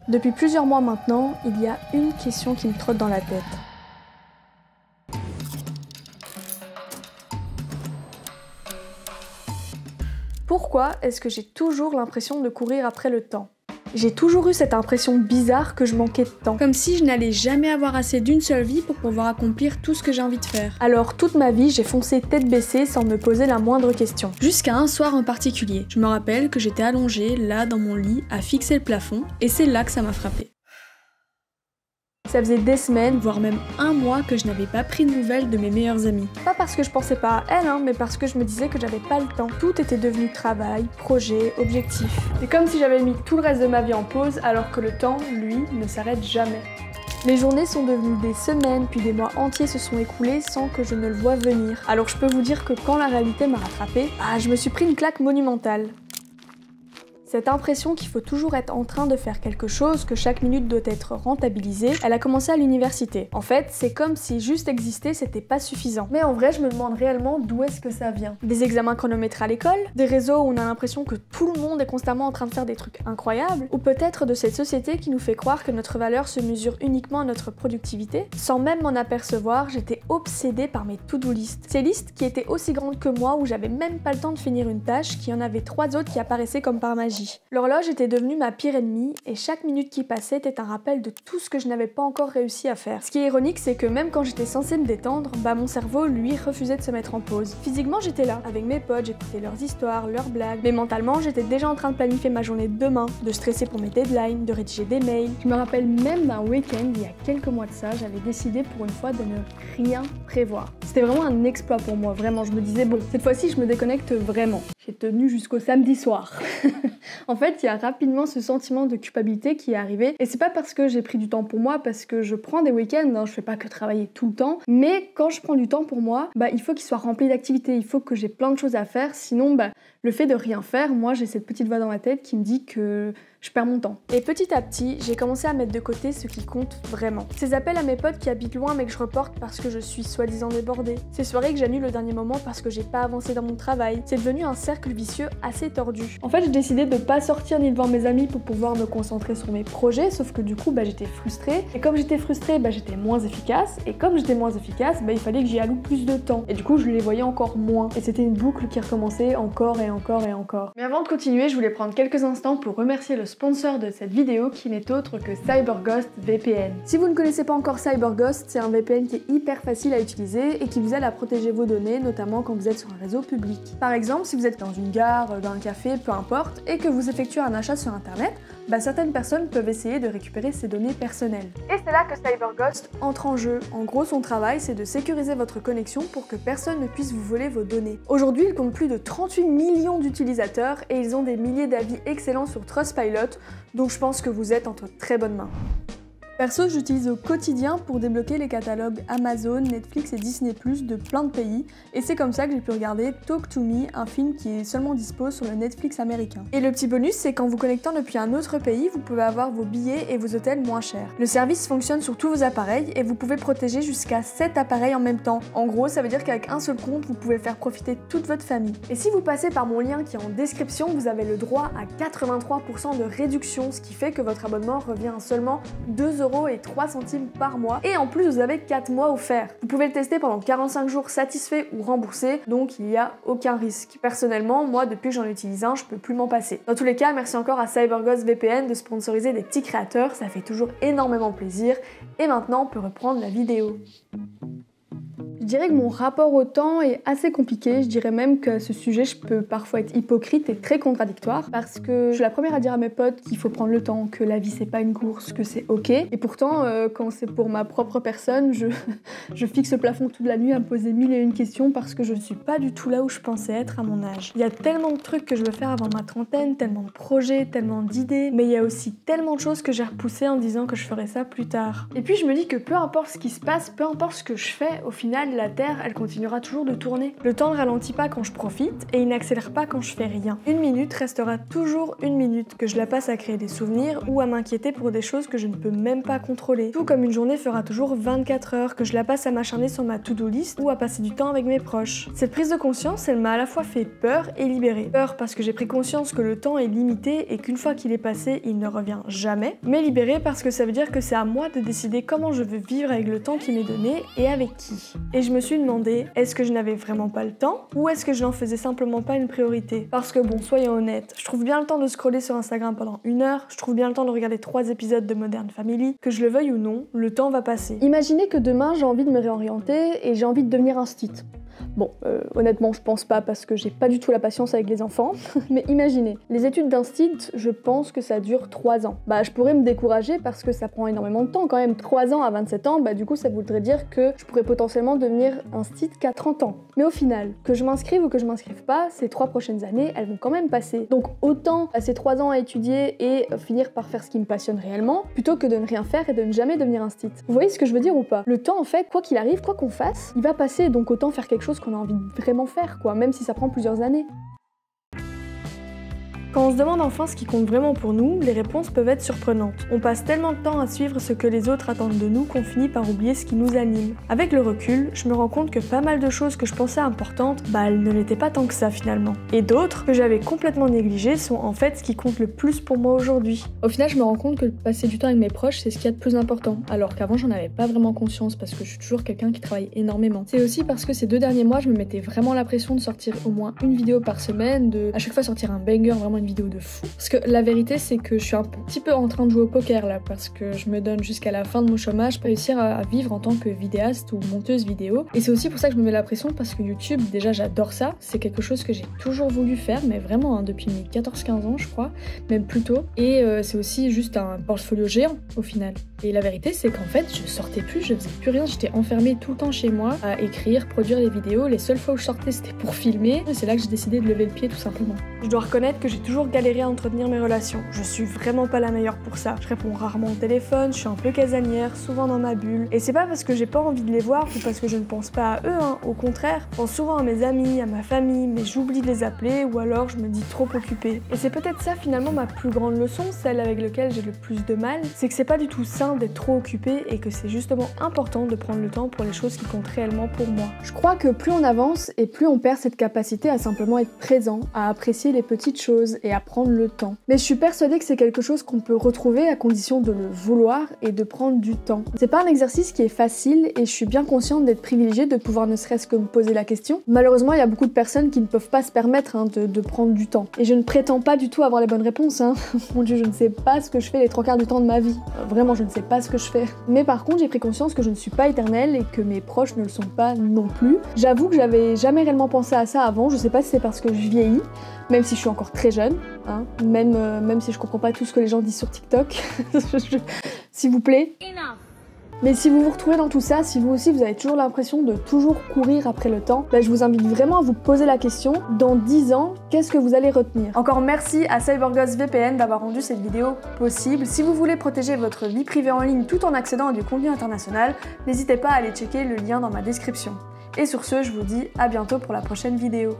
Depuis plusieurs mois maintenant, il y a une question qui me trotte dans la tête. Pourquoi est-ce que j'ai toujours l'impression de courir après le temps ? J'ai toujours eu cette impression bizarre que je manquais de temps. Comme si je n'allais jamais avoir assez d'une seule vie pour pouvoir accomplir tout ce que j'ai envie de faire. Alors toute ma vie, j'ai foncé tête baissée sans me poser la moindre question. Jusqu'à un soir en particulier. Je me rappelle que j'étais allongée, là, dans mon lit, à fixer le plafond, et c'est là que ça m'a frappée. Ça faisait des semaines, voire même un mois que je n'avais pas pris de nouvelles de mes meilleures amies. Pas parce que je pensais pas à elles, mais parce que je me disais que j'avais pas le temps. Tout était devenu travail, projet, objectif. C'est comme si j'avais mis tout le reste de ma vie en pause, alors que le temps, lui, ne s'arrête jamais. Les journées sont devenues des semaines, puis des mois entiers se sont écoulés sans que je ne le voie venir. Alors je peux vous dire que quand la réalité m'a rattrapée, je me suis pris une claque monumentale. Cette impression qu'il faut toujours être en train de faire quelque chose, que chaque minute doit être rentabilisée, elle a commencé à l'université. En fait, c'est comme si juste exister, c'était pas suffisant. Mais en vrai, je me demande réellement d'où est-ce que ça vient. Des examens chronométrés à l'école, des réseaux où on a l'impression que tout le monde est constamment en train de faire des trucs incroyables, ou peut-être de cette société qui nous fait croire que notre valeur se mesure uniquement à notre productivité. Sans même m'en apercevoir, j'étais obsédée par mes to-do list. Ces listes qui étaient aussi grandes que moi, où j'avais même pas le temps de finir une tâche, qu'il y en avait 3 autres qui apparaissaient comme par magie. L'horloge était devenue ma pire ennemie et chaque minute qui passait était un rappel de tout ce que je n'avais pas encore réussi à faire. Ce qui est ironique, c'est que même quand j'étais censée me détendre, mon cerveau, lui, refusait de se mettre en pause. Physiquement, j'étais là, avec mes potes, j'écoutais leurs histoires, leurs blagues, mais mentalement, j'étais déjà en train de planifier ma journée de demain, de stresser pour mes deadlines, de rédiger des mails. Je me rappelle même d'un week-end, il y a quelques mois de ça, j'avais décidé pour une fois de ne rien prévoir. C'était vraiment un exploit pour moi, vraiment, je me disais, bon, cette fois-ci, je me déconnecte vraiment. J'ai tenu jusqu'au samedi soir. En fait, il y a rapidement ce sentiment de culpabilité qui est arrivé. Et c'est pas parce que j'ai pris du temps pour moi, parce que je prends des week-ends, je fais pas que travailler tout le temps. Mais quand je prends du temps pour moi, il faut qu'il soit rempli d'activités, il faut que j'ai plein de choses à faire. Sinon, le fait de rien faire, moi j'ai cette petite voix dans ma tête qui me dit que je perds mon temps. Et petit à petit, j'ai commencé à mettre de côté ce qui compte vraiment. Ces appels à mes potes qui habitent loin mais que je reporte parce que je suis soi-disant débordée. Ces soirées que j'annule au dernier moment parce que j'ai pas avancé dans mon travail. C'est devenu un cercle vicieux assez tordu. En fait, j'ai décidé de pas sortir ni devant mes amis pour pouvoir me concentrer sur mes projets, sauf que du coup, j'étais frustrée. Et comme j'étais frustrée, j'étais moins efficace. Et comme j'étais moins efficace, il fallait que j'y alloue plus de temps. Et du coup, je les voyais encore moins. Et c'était une boucle qui recommençait encore et encore et encore. Mais avant de continuer, je voulais prendre quelques instants pour remercier le sponsor de cette vidéo qui n'est autre que CyberGhost VPN. Si vous ne connaissez pas encore CyberGhost, c'est un VPN qui est hyper facile à utiliser et qui vous aide à protéger vos données, notamment quand vous êtes sur un réseau public. Par exemple, si vous êtes dans une gare, dans un café, peu importe, et que vous effectuez un achat sur internet, certaines personnes peuvent essayer de récupérer ces données personnelles. Et c'est là que CyberGhost entre en jeu. En gros, son travail, c'est de sécuriser votre connexion pour que personne ne puisse vous voler vos données. Aujourd'hui, il compte plus de 38 millions d'utilisateurs et ils ont des milliers d'avis excellents sur Trustpilot, donc je pense que vous êtes entre très bonnes mains. Perso, j'utilise au quotidien pour débloquer les catalogues Amazon, Netflix et Disney+ de plein de pays, et c'est comme ça que j'ai pu regarder Talk to Me, un film qui est seulement dispo sur le Netflix américain. Et le petit bonus, c'est qu'en vous connectant depuis un autre pays, vous pouvez avoir vos billets et vos hôtels moins chers. Le service fonctionne sur tous vos appareils et vous pouvez protéger jusqu'à 7 appareils en même temps. En gros, ça veut dire qu'avec un seul compte, vous pouvez faire profiter toute votre famille. Et si vous passez par mon lien qui est en description, vous avez le droit à 83% de réduction, ce qui fait que votre abonnement revient à seulement 2,03 € par mois, et en plus vous avez 4 mois offerts. Vous pouvez le tester pendant 45 jours satisfait ou remboursé, donc il n'y a aucun risque. Personnellement, moi depuis que j'en utilise un, je peux plus m'en passer. Dans tous les cas, merci encore à CyberGhost VPN de sponsoriser des petits créateurs, ça fait toujours énormément plaisir. Et maintenant, on peut reprendre la vidéo. Je dirais que mon rapport au temps est assez compliqué, je dirais même qu'à ce sujet je peux parfois être hypocrite et très contradictoire parce que je suis la première à dire à mes potes qu'il faut prendre le temps, que la vie c'est pas une course, que c'est ok. Et pourtant quand c'est pour ma propre personne, je fixe le plafond toute la nuit à me poser 1001 questions parce que je ne suis pas du tout là où je pensais être à mon âge. Il y a tellement de trucs que je veux faire avant ma trentaine, tellement de projets, tellement d'idées, mais il y a aussi tellement de choses que j'ai repoussées en disant que je ferais ça plus tard. Et puis je me dis que peu importe ce qui se passe, peu importe ce que je fais, au final la Terre, elle continuera toujours de tourner. Le temps ne ralentit pas quand je profite et il n'accélère pas quand je fais rien. Une minute restera toujours une minute, que je la passe à créer des souvenirs ou à m'inquiéter pour des choses que je ne peux même pas contrôler. Tout comme une journée fera toujours 24 heures, que je la passe à m'acharner sur ma to-do list ou à passer du temps avec mes proches. Cette prise de conscience, elle m'a à la fois fait peur et libérée. Peur parce que j'ai pris conscience que le temps est limité et qu'une fois qu'il est passé, il ne revient jamais. Mais libérée parce que ça veut dire que c'est à moi de décider comment je veux vivre avec le temps qui m'est donné et avec qui. Et je me suis demandé, est-ce que je n'avais vraiment pas le temps ou est-ce que je n'en faisais simplement pas une priorité? Parce que bon, soyons honnêtes, je trouve bien le temps de scroller sur Instagram pendant 1 heure, je trouve bien le temps de regarder 3 épisodes de Modern Family, que je le veuille ou non, le temps va passer. Imaginez que demain j'ai envie de me réorienter et j'ai envie de devenir instit. Bon, honnêtement, je pense pas parce que j'ai pas du tout la patience avec les enfants, mais imaginez, les études d'instit, je pense que ça dure 3 ans. Bah, je pourrais me décourager parce que ça prend énormément de temps quand même. 3 ans à 27 ans, bah du coup, ça voudrait dire que je pourrais potentiellement devenir instit qu'à 30 ans. Mais au final, que je m'inscrive ou que je m'inscrive pas, ces 3 prochaines années, elles vont quand même passer. Donc autant passer 3 ans à étudier et finir par faire ce qui me passionne réellement, plutôt que de ne rien faire et de ne jamais devenir instit. Vous voyez ce que je veux dire ou pas? Le temps, en fait, quoi qu'il arrive, quoi qu'on fasse, il va passer, donc autant faire quelque chose qu'on a envie de vraiment faire, quoi, même si ça prend plusieurs années. Quand on se demande enfin ce qui compte vraiment pour nous, les réponses peuvent être surprenantes. On passe tellement de temps à suivre ce que les autres attendent de nous qu'on finit par oublier ce qui nous anime. Avec le recul, je me rends compte que pas mal de choses que je pensais importantes, bah elles ne l'étaient pas tant que ça finalement. Et d'autres, que j'avais complètement négligées, sont en fait ce qui compte le plus pour moi aujourd'hui. Au final, je me rends compte que passer du temps avec mes proches, c'est ce qu'il y a de plus important, alors qu'avant j'en avais pas vraiment conscience parce que je suis toujours quelqu'un qui travaille énormément. C'est aussi parce que ces 2 derniers mois, je me mettais vraiment la pression de sortir au moins une vidéo par semaine, de à chaque fois sortir un banger, vraiment une vidéo de fou. Parce que la vérité, c'est que je suis un petit peu en train de jouer au poker là, parce que je me donne jusqu'à la fin de mon chômage pour réussir à vivre en tant que vidéaste ou monteuse vidéo. Et c'est aussi pour ça que je me mets la pression, parce que YouTube, déjà j'adore ça, c'est quelque chose que j'ai toujours voulu faire, mais vraiment hein, depuis mes 14-15 ans je crois, même plus tôt. Et c'est aussi juste un portfolio géant au final. Et la vérité, c'est qu'en fait, je sortais plus, je faisais plus rien, j'étais enfermée tout le temps chez moi à écrire, produire des vidéos. Les seules fois où je sortais, c'était pour filmer. Et c'est là que j'ai décidé de lever le pied tout simplement. Je dois reconnaître que j'ai toujours galéré à entretenir mes relations. Je suis vraiment pas la meilleure pour ça. Je réponds rarement au téléphone, je suis un peu casanière, souvent dans ma bulle. Et c'est pas parce que j'ai pas envie de les voir ou parce que je ne pense pas à eux, hein. Au contraire, je pense souvent à mes amis, à ma famille, mais j'oublie de les appeler ou alors je me dis trop occupée. Et c'est peut-être ça finalement ma plus grande leçon, celle avec laquelle j'ai le plus de mal, c'est que c'est pas du tout sain d'être trop occupé et que c'est justement important de prendre le temps pour les choses qui comptent réellement pour moi. Je crois que plus on avance et plus on perd cette capacité à simplement être présent, à apprécier les petites choses et à prendre le temps. Mais je suis persuadée que c'est quelque chose qu'on peut retrouver à condition de le vouloir et de prendre du temps. C'est pas un exercice qui est facile et je suis bien consciente d'être privilégiée de pouvoir ne serait-ce que me poser la question. Malheureusement, il y a beaucoup de personnes qui ne peuvent pas se permettre de prendre du temps. Et je ne prétends pas du tout avoir les bonnes réponses. Mon Dieu, je ne sais pas ce que je fais les 3/4 du temps de ma vie. Vraiment, je ne sais pas ce que je fais. Mais par contre, j'ai pris conscience que je ne suis pas éternelle et que mes proches ne le sont pas non plus. J'avoue que j'avais jamais réellement pensé à ça avant. Je sais pas si c'est parce que je vieillis, même si je suis encore très jeune, hein, même si je comprends pas tout ce que les gens disent sur TikTok, s'il vous plaît. Mais si vous vous retrouvez dans tout ça, si vous aussi vous avez toujours l'impression de toujours courir après le temps, bah je vous invite vraiment à vous poser la question, dans 10 ans, qu'est-ce que vous allez retenir? Encore merci à CyberGhost VPN d'avoir rendu cette vidéo possible. Si vous voulez protéger votre vie privée en ligne tout en accédant à du contenu international, n'hésitez pas à aller checker le lien dans ma description. Et sur ce, je vous dis à bientôt pour la prochaine vidéo.